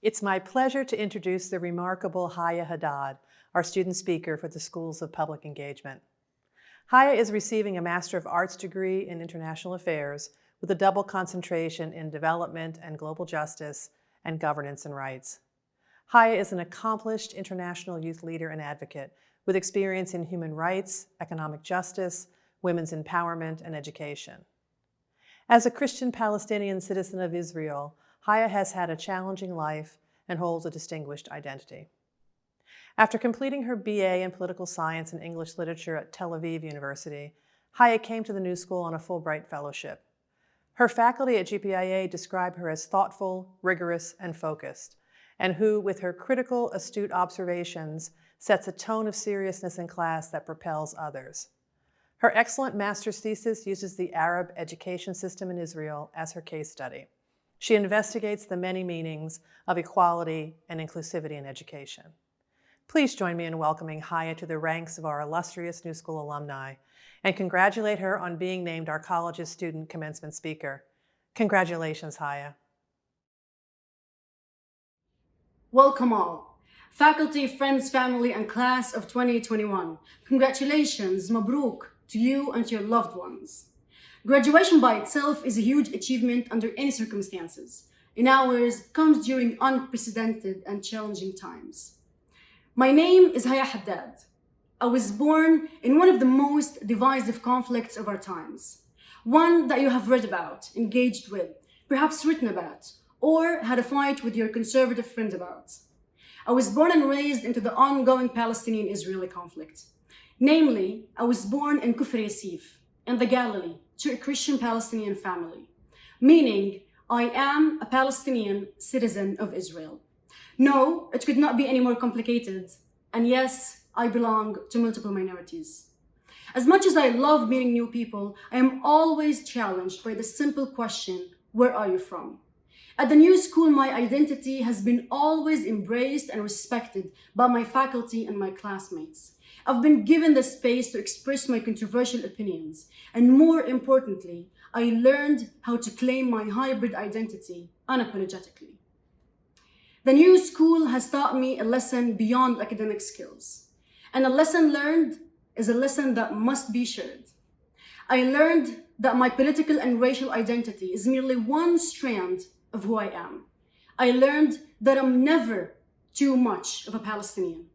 It's my pleasure to introduce the remarkable Haya Haddad, our student speaker for the Schools of Public Engagement. Haya is receiving a Master of Arts degree in International Affairs with a double concentration in Development and Global Justice and Governance and Rights. Haya is an accomplished international youth leader and advocate with experience in human rights, economic justice, women's empowerment, and education. As a Christian Palestinian citizen of Israel, Haya has had a challenging life and holds a distinguished identity. After completing her BA in Political Science and English Literature at Tel Aviv University, Haya came to the New School on a Fulbright Fellowship. Her faculty at GPIA describe her as thoughtful, rigorous, and focused, and who, with her critical, astute observations, sets a tone of seriousness in class that propels others. Her excellent master's thesis uses the Arab education system in Israel as her case study. She investigates the many meanings of equality and inclusivity in education. Please join me in welcoming Haya to the ranks of our illustrious New School alumni and congratulate her on being named our college's student commencement speaker. Congratulations, Haya. Welcome all. Faculty, friends, family, and class of 2021. Congratulations, Mabruk, to you and to your loved ones. Graduation by itself is a huge achievement under any circumstances. In ours, comes during unprecedented and challenging times. My name is Haya Haddad. I was born in one of the most divisive conflicts of our times. One that you have read about, engaged with, perhaps written about, or had a fight with your conservative friend about. I was born and raised into the ongoing Palestinian-Israeli conflict. Namely, I was born in Kufr Yasif, in the Galilee, to a Christian Palestinian family, meaning I am a Palestinian citizen of Israel. No, it could not be any more complicated. And yes, I belong to multiple minorities. As much as I love meeting new people, I am always challenged by the simple question, where are you from? At the New School, my identity has been always embraced and respected by my faculty and my classmates. I've been given the space to express my controversial opinions, and more importantly, I learned how to claim my hybrid identity unapologetically. The New School has taught me a lesson beyond academic skills, and a lesson learned is a lesson that must be shared. I learned that my political and racial identity is merely one strand of who I am. I learned that I'm never too much of a Palestinian.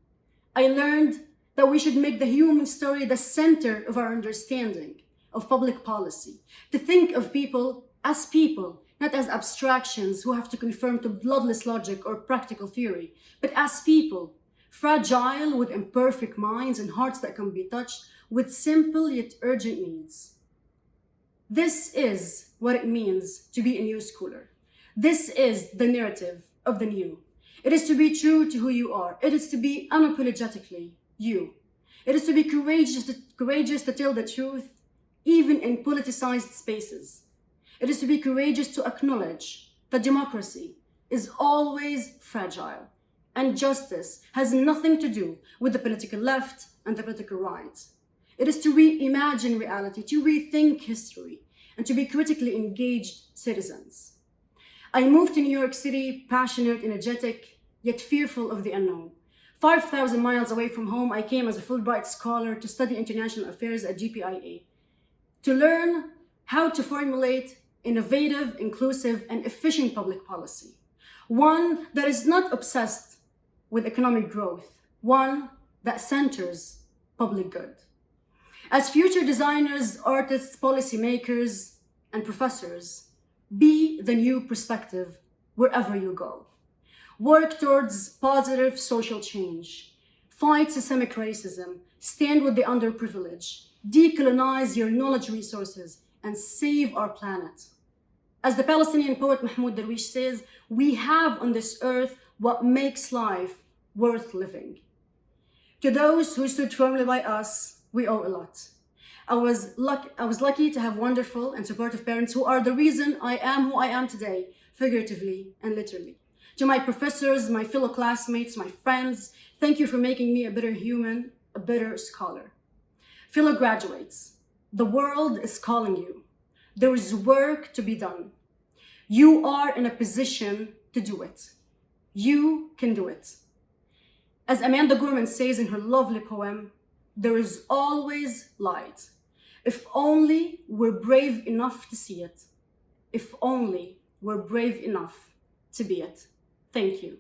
I learned that we should make the human story the center of our understanding of public policy, to think of people, not as abstractions who have to conform to bloodless logic or practical theory, but as people, fragile with imperfect minds and hearts that can be touched with simple yet urgent needs. This is what it means to be a New Schooler. This is the narrative of the new. It is to be true to who you are. It is to be unapologetically you. It is to be courageous to tell the truth, even in politicized spaces. It is to be courageous to acknowledge that democracy is always fragile, and justice has nothing to do with the political left and the political right. It is to reimagine reality, to rethink history, and to be critically engaged citizens. I moved to New York City, passionate, energetic, yet fearful of the unknown. 5,000 miles away from home, I came as a Fulbright scholar to study international affairs at GPIA, to learn how to formulate innovative, inclusive, and efficient public policy. One that is not obsessed with economic growth, one that centers public good. As future designers, artists, policymakers, and professors, be the new perspective wherever you go. Work towards positive social change. Fight systemic racism. Stand with the underprivileged. Decolonize your knowledge resources and save our planet. As the Palestinian poet Mahmoud Darwish says, we have on this earth what makes life worth living. To those who stood firmly by us, we owe a lot. I was lucky to have wonderful and supportive parents who are the reason I am who I am today, figuratively and literally. To my professors, my fellow classmates, my friends, thank you for making me a better human, a better scholar. Fellow graduates, the world is calling you. There is work to be done. You are in a position to do it. You can do it. As Amanda Gorman says in her lovely poem, there is always light. If only we're brave enough to see it. If only we're brave enough to be it. Thank you.